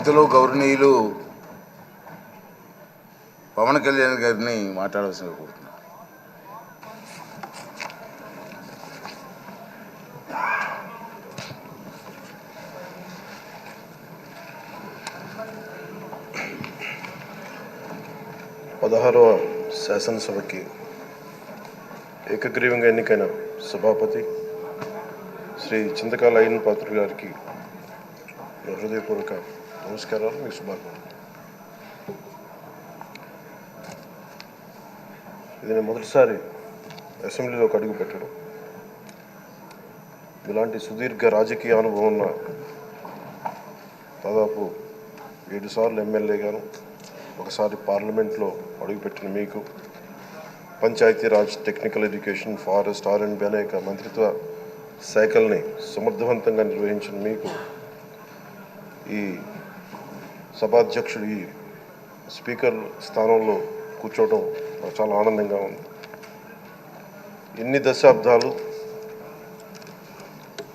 పెద్దలు గౌరవనీయులు పవన్ కళ్యాణ్ గారిని మాట్లాడాల్సిందిగా కోరుతున్నాను. పదహారవ శాసనసభకి ఏకగ్రీవంగా ఎన్నికైన సభాపతి శ్రీ చింతకాయల అయ్యన్న పాత్రుడు గారికి హృదయపూర్వక నమస్కారాలు, మీకు శుభాకాంక్షలు. ఇది నేను మొదటిసారి అసెంబ్లీలోకి అడుగు పెట్టడం. ఇలాంటి సుదీర్ఘ రాజకీయ అనుభవం ఉన్న దాదాపు 7 సార్లు ఎమ్మెల్యేగాను, ఒకసారి పార్లమెంట్లో అడుగుపెట్టిన మీకు, Panchayati Raj, technical education, forest, R&B అనేక మంత్రిత్వ శాఖల్ని సమర్థవంతంగా నిర్వహించిన మీకు ఈ సభాధ్యక్షుడు, ఈ స్పీకర్ స్థానంలో కూర్చోవడం నాకు చాలా ఆనందంగా ఉంది. ఇన్ని దశాబ్దాలు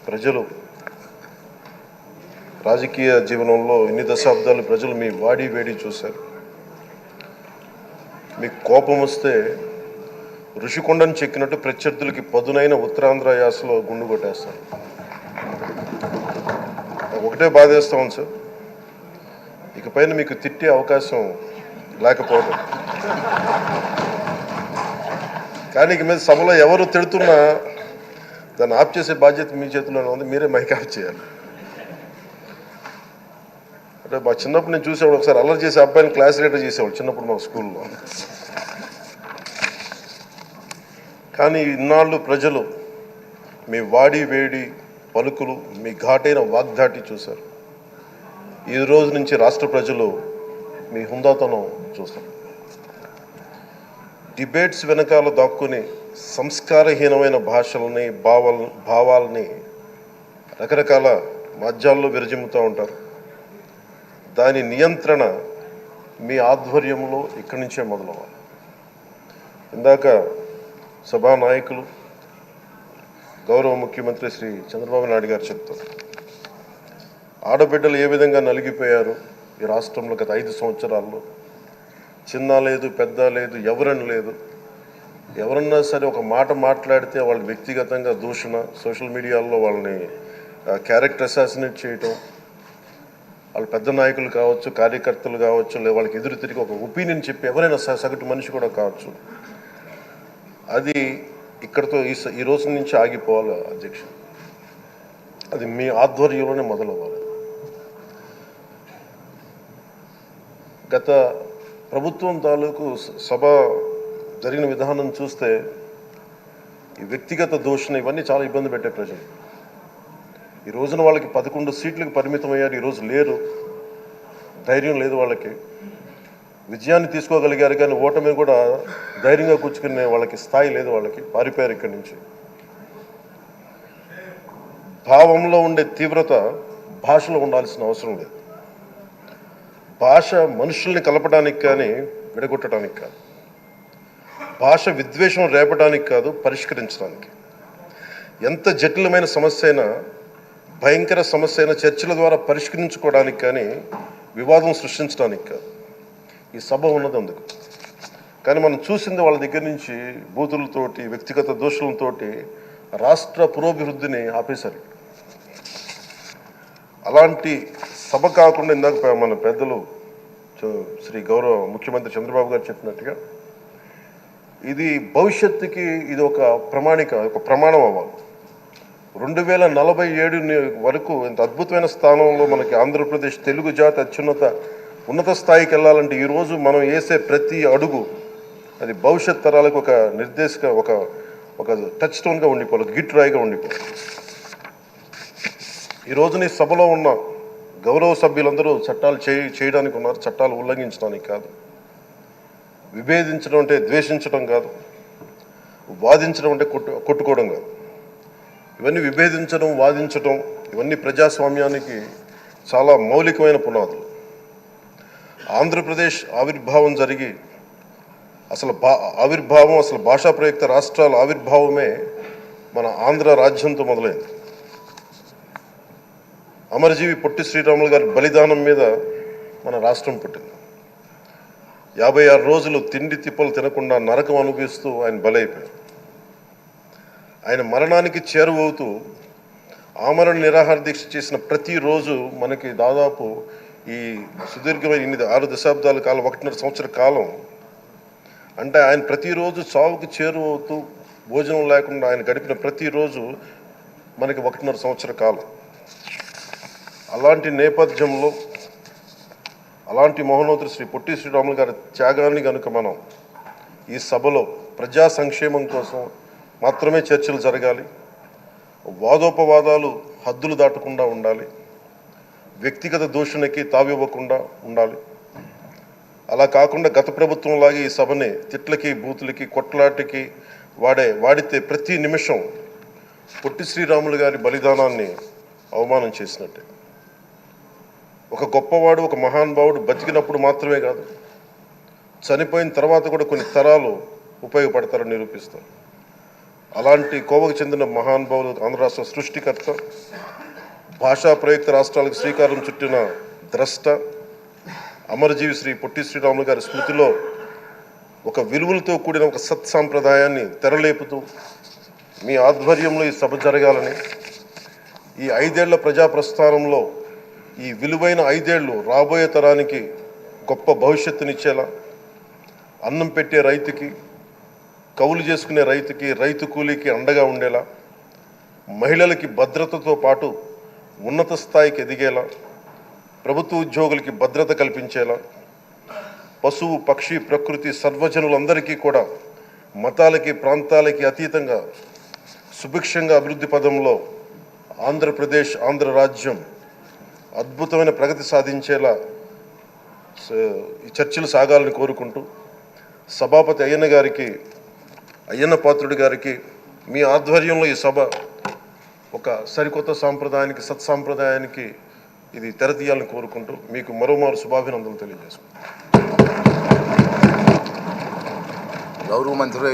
ప్రజలు రాజకీయ జీవనంలో ఇన్ని దశాబ్దాలు ప్రజలు మీ వాడి వేడి చూశారు. మీకు కోపం వస్తే ఋషికొండను చెక్కినట్టు ప్రత్యర్థులకి పదునైన ఉత్తరాంధ్ర యాసలో గుండు కొట్టేస్తారు. ఒకటే బాధేస్తాం సార్, ఇకపైన మీకు తిట్టే అవకాశం లేకపోవడం. కానీ ఇక మీద సభలో ఎవరు తిడుతున్నా దాన్ని ఆఫ్ చేసే బాధ్యత మీ చేతిలోనే ఉంది. మీరే మైక్ ఆఫ్ చేయాలి. అంటే మా చిన్నప్పుడు నేను చూసేవాడు, ఒకసారి అల్లరి చేసే అబ్బాయిని క్లాస్ లీడర్ చేసేవాడు చిన్నప్పుడు మా స్కూల్లో. కానీ ఇన్నాళ్ళు ప్రజలు మీ వాడి వేడి పలుకులు, మీ ఘాటైన వాగ్దాటి చూశారు. ఈ రోజు నుంచి రాష్ట్ర ప్రజలు మీ హుందాతనం చూస్తారు. డిబేట్స్ వెనకాల దాక్కుని సంస్కారహీనమైన భాషల్ని, భావాల్ని రకరకాల మాధ్యాల్లో విరజిమ్ముతూ ఉంటారు. దాని నియంత్రణ మీ ఆధ్వర్యంలో ఇక్కడి నుంచే మొదలవ్వాలి. ఇందాక సభానాయకులు గౌరవ ముఖ్యమంత్రి శ్రీ చంద్రబాబు నాయుడు గారు చెప్తారు, ఆడబిడ్డలు ఏ విధంగా నలిగిపోయారు ఈ రాష్ట్రంలో గత 5 సంవత్సరాల్లో. చిన్న లేదు, పెద్ద లేదు, ఎవరని లేదు. ఎవరన్నా సరే ఒక మాట మాట్లాడితే వాళ్ళు వ్యక్తిగతంగా దూషణ, సోషల్ మీడియాలో వాళ్ళని క్యారెక్టర్ అసాసినేట్ చేయటం, వాళ్ళు పెద్ద నాయకులు కావచ్చు, కార్యకర్తలు కావచ్చు, లేదా వాళ్ళకి ఎదురు తిరిగి ఒక ఒపీనియన్ చెప్పి ఎవరైనా సగటు మనిషి కూడా కావచ్చు, అది ఇక్కడితో ఈ రోజు నుంచి ఆగిపోవాలి అధ్యక్ష. అది మీ ఆధ్వర్యంలోనే మొదలవ్వాలి. గత ప్రభుత్వం తాలూకు సభ జరిగిన విధానం చూస్తే ఈ వ్యక్తిగత దూషణ ఇవన్నీ చాలా ఇబ్బంది పెట్టే ప్రజలు. ఈ రోజున వాళ్ళకి 11 సీట్లకు పరిమితం అయ్యారు, ఈరోజు లేరు, ధైర్యం లేదు వాళ్ళకి. విజయాన్ని తీసుకోగలిగారు కానీ ఓటమి కూడా ధైర్యంగా కూర్చుకునే వాళ్ళకి స్థాయి లేదు, వాళ్ళకి పారిపోయారు ఇక్కడి నుంచి. భావంలో ఉండే తీవ్రత భాషలో ఉండాల్సిన అవసరం లేదు. భాష మనుషుల్ని కలపడానికి కానీ విడగొట్టడానికి కాదు. భాష విద్వేషం రేపడానికి కాదు, పరిష్కరించడానికి. ఎంత జటిలమైన సమస్య అయినా, భయంకర సమస్య అయినా చర్చల ద్వారా పరిష్కరించుకోవడానికి కానీ వివాదం సృష్టించడానికి కాదు. ఈ సభ ఉన్నది అందుకు. కానీ మనం చూసింది వాళ్ళ దగ్గర నుంచి బూతులతోటి, వ్యక్తిగత దోషులతోటి రాష్ట్ర పురోభివృద్ధిని ఆపేశారు. అలాంటి సభ కాకుండా ఇందాక మన పెద్దలు శ్రీ గౌరవ ముఖ్యమంత్రి చంద్రబాబు గారు చెప్పినట్టుగా ఇది భవిష్యత్తుకి ఇది ఒక ప్రమాణం అవ్వాలి. 2047 వరకు ఇంత అద్భుతమైన స్థానంలో మనకి ఆంధ్రప్రదేశ్ తెలుగు జాతి ఉన్నత స్థాయికి వెళ్ళాలంటే ఈరోజు మనం వేసే ప్రతి అడుగు అది భవిష్యత్ తరాలకు ఒక నిర్దేశక ఒక టచ్ స్టోన్గా ఉండిపోవాలి, గిట్ రాయిగా ఉండిపోవాలి. ఈ రోజున ఈ సభలో ఉన్న గౌరవ సభ్యులందరూ చట్టాలు చేయడానికి ఉన్నారు, చట్టాలు ఉల్లంఘించడానికి కాదు. విభేదించడం అంటే ద్వేషించడం కాదు, వాదించడం అంటే కొట్టుకోవడం కాదు. ఇవన్నీ విభేదించడం, వాదించడం ఇవన్నీ ప్రజాస్వామ్యానికి చాలా మౌలికమైన పునాదులు. ఆంధ్రప్రదేశ్ ఆవిర్భావం జరిగి అసలు భాషా ప్రయుక్త రాష్ట్రాల ఆవిర్భావమే మన ఆంధ్ర రాజ్యంతో మొదలైంది. అమరజీవి పొట్టి శ్రీరాములు గారి బలిదానం మీద మన రాష్ట్రం పుట్టింది. 56 రోజులు తిండి తిప్పలు తినకుండా నరకం అనుభవిస్తూ ఆయన బలైపోయారు. ఆయన మరణానికి చేరువవుతూ ఆమరణ నిరాహార దీక్ష చేసిన ప్రతిరోజు మనకి దాదాపు ఈ సుదీర్ఘమైన 6 దశాబ్దాల కాలం, 1.5 సంవత్సర కాలం, అంటే ఆయన ప్రతిరోజు చావుకు చేరువవుతూ భోజనం లేకుండా ఆయన గడిపిన ప్రతిరోజు మనకి 1.5 సంవత్సర కాలం. అలాంటి నేపథ్యంలో అలాంటి మహోన్నతుడు శ్రీ పొట్టి శ్రీరాములు గారి త్యాగాన్ని కనుక మనం ఈ సభలో ప్రజా సంక్షేమం కోసం మాత్రమే చర్చలు జరగాలి, వాదోపవాదాలు హద్దులు దాటకుండా ఉండాలి, వ్యక్తిగత దూషణకి తావివ్వకుండా ఉండాలి. అలా కాకుండా గత ప్రభుత్వంలాగే ఈ సభని తిట్లకి, బూతులకి, కొట్లాటికి వాడితే ప్రతి నిమిషం పొట్టి శ్రీరాములు గారి బలిదానాన్ని అవమానం చేసినట్టే. ఒక గొప్పవాడు, ఒక మహానుభావుడు బతికినప్పుడు మాత్రమే కాదు, చనిపోయిన తర్వాత కూడా కొన్ని తరాలు ఉపయోగపడతారని నిరూపిస్తారు. అలాంటి కోవకు చెందిన మహానుభావులు ఆంధ్ర రాష్ట్ర సృష్టికర్త, భాషా ప్రయుక్త రాష్ట్రాలకు శ్రీకారం చుట్టిన ద్రష్ట, అమరజీవి శ్రీ పొట్టి శ్రీరాములు గారి స్మృతిలో ఒక విలువలతో కూడిన ఒక సత్సాంప్రదాయాన్ని తెరలేపుతూ మీ ఆధ్వర్యంలో ఈ సభ జరగాలని, ఈ 5 ఏళ్ల ప్రజా ప్రస్థానంలో ఈ విలువైన 5 ఏళ్ళు రాబోయే తరానికి గొప్ప భవిష్యత్తునిచ్చేలా, అన్నం పెట్టే రైతుకి, కౌలు చేసుకునే రైతుకి, రైతు కూలీకి అండగా ఉండేలా, మహిళలకి భద్రతతో పాటు ఉన్నత స్థాయికి ఎదిగేలా, ప్రభుత్వ ఉద్యోగులకి భద్రత కల్పించేలా, పశువు పక్షి ప్రకృతి సర్వజనులందరికీ కూడా మతాలకి ప్రాంతాలకి అతీతంగా సుభిక్షంగా అభివృద్ధి పదంలో ఆంధ్రప్రదేశ్, ఆంధ్ర రాజ్యం అద్భుతమైన ప్రగతి సాధించేలా ఈ చర్చలు సాగాలని కోరుకుంటూ, సభాపతి అయ్యన్న పాత్రుడి గారికి మీ ఆధ్వర్యంలో ఈ సభ ఒక సరికొత్త సాంప్రదాయానికి, సత్సాంప్రదాయానికి ఇది తెరతీయాలని కోరుకుంటూ మీకు మరోమారు శుభాభినందనలు తెలియజేసుకుంటాం. గౌరవ మంత్రులు